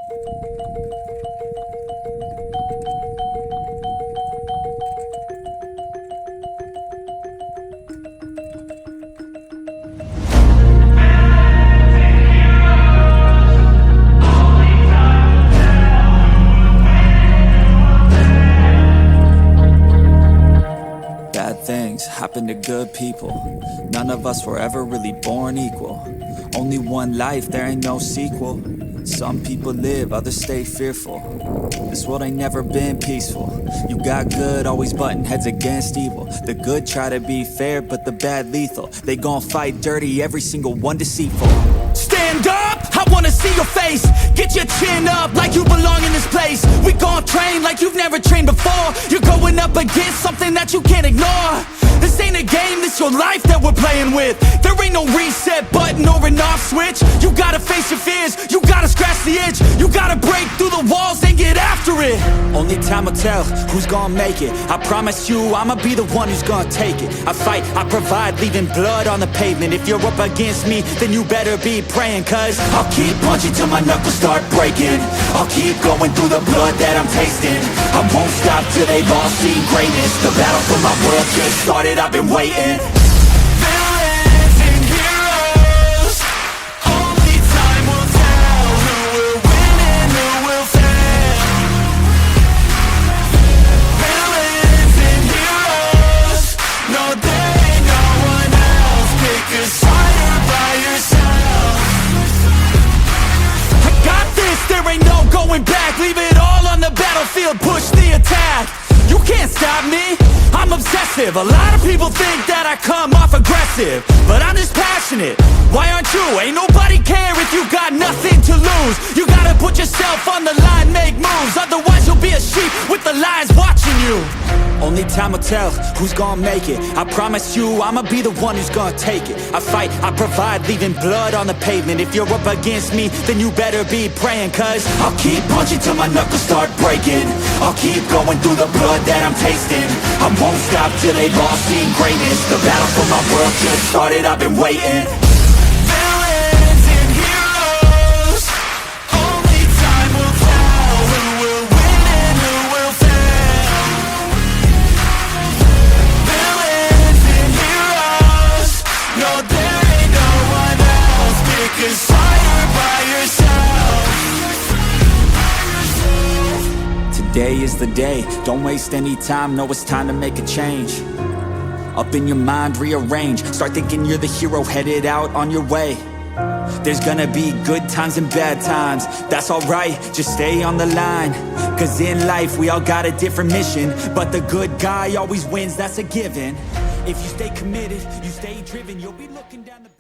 Bad things happen to good people. None of us were ever really born equal. Only one life, there ain't no sequel. Some people live, others stay fearful. This world ain't never been peaceful. You got good, always butting heads against evil. The good try to be fair, but the bad lethal. They gon' fight dirty, every single one deceitful. Stand up, I wanna see your face. Get your chin up like you belong in this place. We gon' train like you've never trained before. You're going up against something that you can't ignore. This ain't a game, this your life that we're playing with. There ain't no reset button or an off switch. You gotta face your fears, you gotta scratch the itch. You gotta break through the walls and get after it. Only time will tell who's gonna make it. I promise you, I'ma be the one who's gonna take it. I fight, I provide, leaving blood on the pavement. If you're up against me, then you better be praying. Cause I'll keep punching till my knuckles start breaking. I'll keep going through the blood that I'm tasting. I won't stop till they've all seen greatness. The battle for my world just started, I've been waiting. Villains and heroes, only time will tell who will win and who will fail. Villains and heroes, no there ain't no one else. Pick a side by yourself. I got this, there ain't no going back. Leave it all on the battlefield, push the attack. You can't stop me, I'm obsessive. A lot of people think that I come off aggressive, but I'm just passionate. Why aren't you? Ain't nobody care if you got nothing to lose. You gotta put yourself on the line, make moves. Otherwise you'll be a sheep with the lions watching you. Only time will tell who's gonna make it. I promise you, I'ma be the one who's gonna take it. I fight, I provide, leaving blood on the pavement. If you're up against me, then you better be praying. Cause I'll keep punching till my knuckles start breaking. I'll keep going through the blood that I'm tasting. I won't stop till they've all seen greatness. The battle for my world just started, I've been waiting. Villains and heroes, only time will tell who will win and who will fail. Villains and heroes, no there ain't no one else. Pick a side by yourself. Today is the day, don't waste any time. Know it's time to make a change. Up in your mind, rearrange. Start thinking you're the hero headed out on your way. There's gonna be good times and bad times. That's alright, just stay on the line. Cause in life we all got a different mission, but the good guy always wins, that's a given. If you stay committed, you stay driven, you'll be looking down the